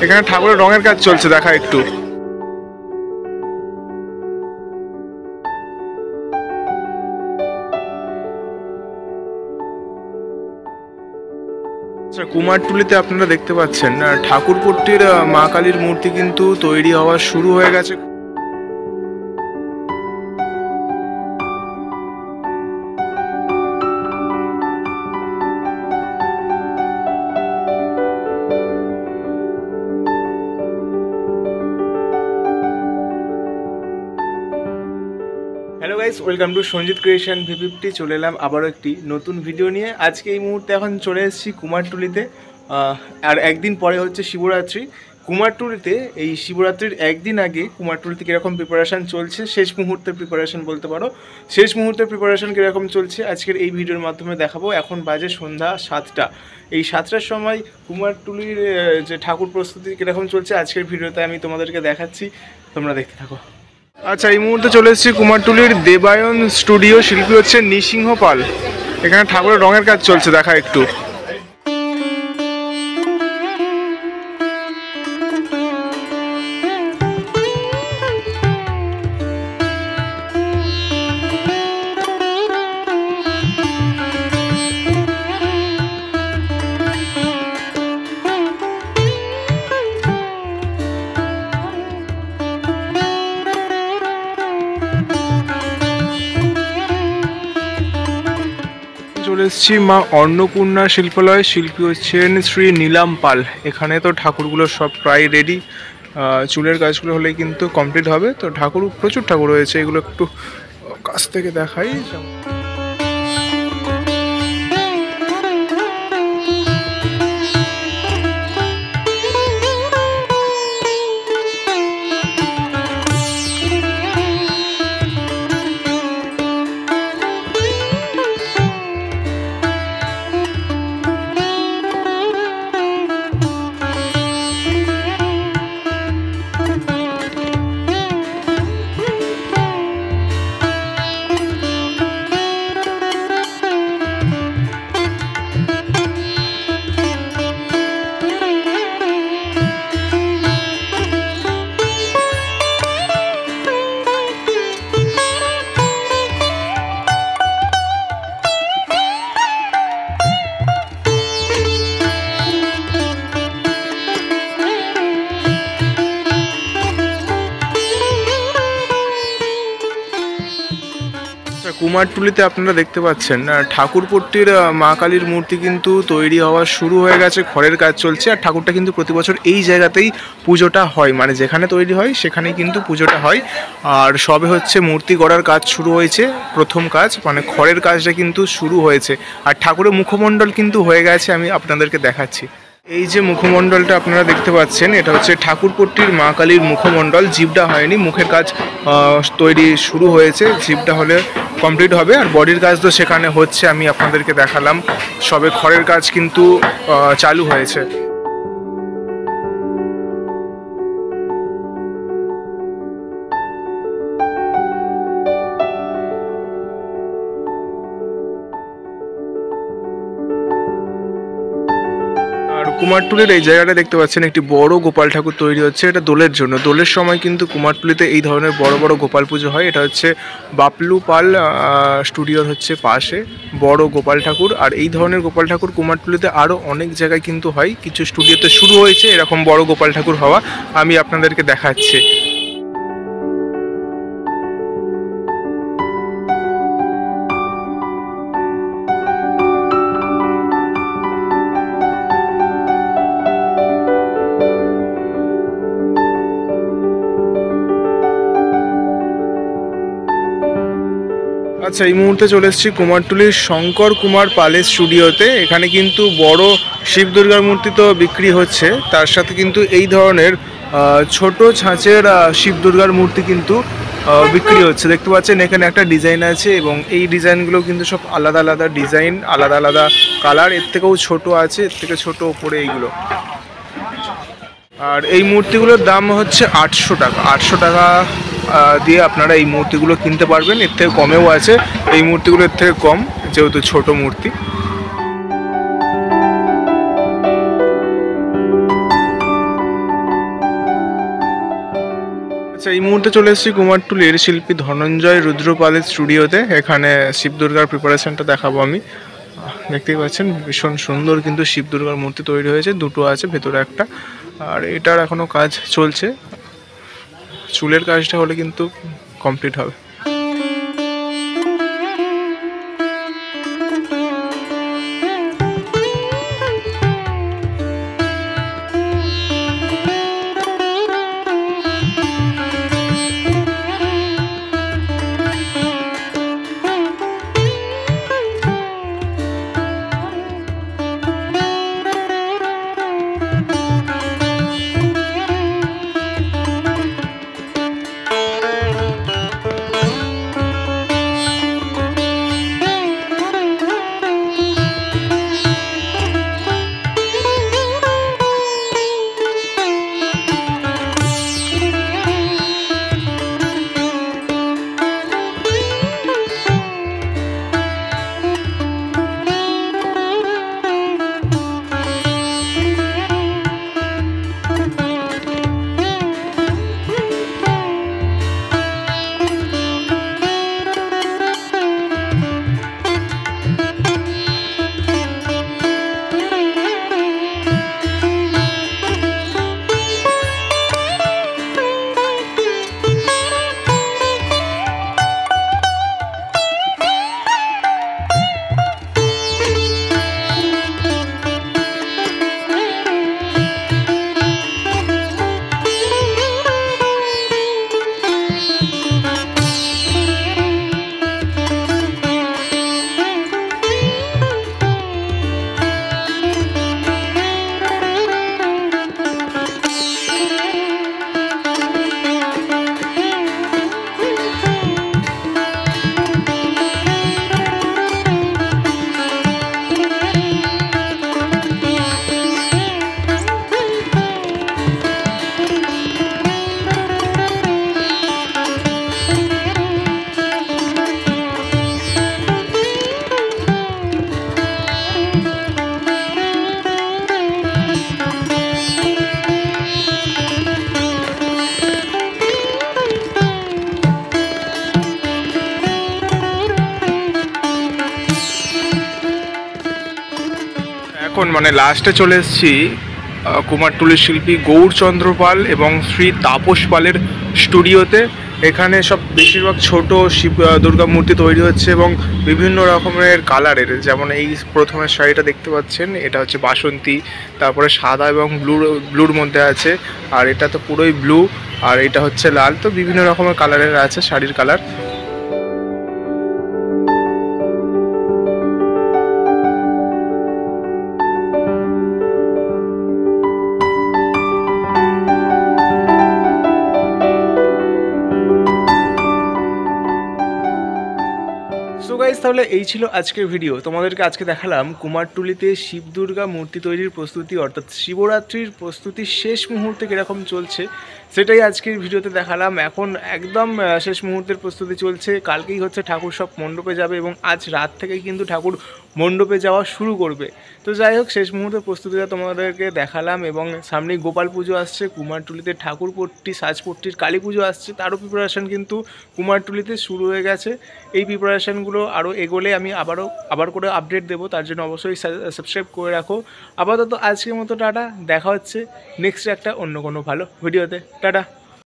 এখানে ঠাকুরের রঙের কাজ চলছে, দেখা একটু। আচ্ছা, কুমারটুলিতে আপনারা দেখতে পাচ্ছেন ঠাকুরপট্টির মা কালীর মূর্তি কিন্তু তৈরি হওয়া শুরু হয়ে গেছে। Hello guys, welcome to Sanjit creation V50। চলে এলাম আবারও একটি নতুন ভিডিও নিয়ে। আজকে এই মুহূর্তে এখন চলে এসেছি কুমারটুলিতে। আর একদিন পরে হচ্ছে শিবরাত্রি। কুমারটুলিতে এই শিবরাত্রির একদিন আগে কুমারটুলিতে কীরকম প্রিপারেশান চলছে, শেষ মুহূর্তের প্রিপারেশান বলতে পারো, শেষ মুহূর্তের প্রিপারেশান কীরকম চলছে আজকের এই ভিডিওর মাধ্যমে দেখাবো। এখন বাজে সন্ধ্যা 7টা। এই 7টার সময় কুমারটুলির যে ঠাকুর প্রস্তুতি কীরকম চলছে আজকের ভিডিওতে আমি তোমাদেরকে দেখাচ্ছি, তোমরা দেখতে থাকো। আচ্ছা, এই মুহূর্তে চলে এসেছি কুমারটুলির দেবায়ন স্টুডিও। শিল্পী হচ্ছে নৃসিংহ পাল। এখানে ঠাকুরের রঙের কাজ চলছে, দেখা একটু। চলে এসেছি মা অন্নপূর্ণা শিল্পালয়। শিল্পী হচ্ছেন শ্রী নীলাম পাল। এখানে তো ঠাকুরগুলো সব প্রায় রেডি। চুলের কাজগুলো হলেই কিন্তু কমপ্লিট হবে। তো ঠাকুর, প্রচুর ঠাকুর রয়েছে, এগুলো একটু কাছ থেকে দেখাই। কুমারটুলিতে আপনারা দেখতে পাচ্ছেন ঠাকুরপট্টির মা কালীর মূর্তি কিন্তু তৈরি হওয়া শুরু হয়ে গেছে, খড়ের কাজ চলছে। আর ঠাকুরটা কিন্তু প্রতি বছর এই জায়গাতেই পুজোটা হয়, মানে যেখানে তৈরি হয় সেখানেই কিন্তু পুজোটা হয়। আর সবে হচ্ছে মূর্তি গড়ার কাজ শুরু হয়েছে, প্রথম কাজ মানে খড়ের কাজটা কিন্তু শুরু হয়েছে। আর ঠাকুরের মুখমণ্ডল কিন্তু হয়ে গেছে, আমি আপনাদেরকে দেখাচ্ছি। এই যে মুখমণ্ডলটা আপনারা দেখতে পাচ্ছেন, এটা হচ্ছে ঠাকুরপট্টির মা কালীর মুখমণ্ডল। জিভটা হয়নি, মুখের কাজ তৈরি শুরু হয়েছে, জিভটা হলে কমপ্লিট হবে। আর বডির কাজ তো সেখানে হচ্ছে, আমি আপনাদেরকে দেখালাম। সবে খড়ের কাজ কিন্তু চালু হয়েছে। কুমারটুলির এই জায়গাটা দেখতে পাচ্ছেন, একটি বড় গোপাল ঠাকুর তৈরি হচ্ছে। এটা দোলের জন্য। দোলের সময় কিন্তু কুমারটুলিতে এই ধরনের বড় বড় গোপাল পুজো হয়। এটা হচ্ছে বাপলু পাল স্টুডিওর হচ্ছে পাশে বড় গোপাল ঠাকুর। আর এই ধরনের গোপাল ঠাকুর কুমারটুলিতে আরও অনেক জায়গায় কিন্তু হয়। কিছু স্টুডিওতে শুরু হয়েছে এরকম বড় গোপাল ঠাকুর হওয়া, আমি আপনাদেরকে দেখাচ্ছি। আচ্ছা, এই মুহূর্তে চলে এসেছি কুমারটুলির শঙ্কর কুমার পালের স্টুডিওতে। এখানে কিন্তু বড় শিব দুর্গার মূর্তি তো বিক্রি হচ্ছে, তার সাথে কিন্তু এই ধরনের ছোট ছাঁচের শিব দুর্গার মূর্তি কিন্তু বিক্রি হচ্ছে। দেখতে পাচ্ছেন এখানে একটা ডিজাইন আছে, এবং এই ডিজাইনগুলো কিন্তু সব আলাদা আলাদা ডিজাইন, আলাদা আলাদা কালার। এর থেকেও ছোট আছে, এর থেকে ছোট ওপরে এইগুলো। আর এই মূর্তিগুলোর দাম হচ্ছে 800 টাকা। 800 টাকা দিয়ে আপনারা এই মূর্তিগুলো কিনতে পারবেন। এর থেকে কমেও আছে, এই মূর্তিগুলো এর থেকে কম, যেহেতু ছোট মূর্তি। আচ্ছা, এই মুহূর্তে চলে এসেছি কুমারটুলির শিল্পী ধনঞ্জয় রুদ্রপালের স্টুডিওতে। এখানে শিব দুর্গার প্রিপারেশনটা দেখাবো আমি। দেখতেই পাচ্ছেন ভীষণ সুন্দর কিন্তু শিব দুর্গার মূর্তি তৈরি হয়েছে, দুটো আছে, ভেতরে একটা। আর এটার এখনও কাজ চলছে, চুলের কাজটা হলে কিন্তু কমপ্লিট হবে। এখন মানে লাস্টে চলে এসেছি কুমারটুলির শিল্পী গৌরচন্দ্র পাল এবং শ্রী তাপস পালের স্টুডিওতে। এখানে সব বেশিরভাগ ছোট শিব দুর্গা মূর্তি তৈরি হচ্ছে এবং বিভিন্ন রকমের কালারের, যেমন এই প্রথমের শাড়িটা দেখতে পাচ্ছেন, এটা হচ্ছে বাসন্তী, তারপরে সাদা এবং ব্লুর মধ্যে আছে, আর এটা তো পুরোই ব্লু, আর এটা হচ্ছে লাল। তো বিভিন্ন রকমের কালারের আছে শাড়ির কালার। সো গাইস, তাহলে এই ছিল আজকের ভিডিও। তোমাদেরকে আজকে দেখালাম কুমারটুলিতে শিব দুর্গা মূর্তি তৈরির প্রস্তুতি, অর্থাৎ শিবরাত্রির প্রস্তুতি শেষ মুহূর্তে কীরকম চলছে সেটাই আজকের ভিডিওতে দেখালাম। এখন একদম শেষ মুহূর্তের প্রস্তুতি চলছে। কালকেই হচ্ছে ঠাকুর সব মণ্ডপে যাবে এবং আজ রাত থেকেই কিন্তু ঠাকুর মণ্ডপে যাওয়া শুরু করবে। তো যাই হোক, শেষ মুহূর্তের প্রস্তুতিটা তোমাদেরকে দেখালাম। এবং সামনেই গোপাল পুজো আসছে, কুমারটুলিতে ঠাকুরপট্টি, সাজপট্টির কালী পুজো আসছে, তারও প্রিপারেশান কিন্তু কুমারটুলিতে শুরু হয়ে গেছে। এই প্রিপারেশানগুলো আরও এগোলে আমি আবার করে আপডেট দেবো, তার জন্য অবশ্যই সাবস্ক্রাইব করে রাখো। আপাতত আজকের মতো টাটা, দেখা হচ্ছে নেক্সট একটা অন্য কোনো ভালো ভিডিওতে। টাটা।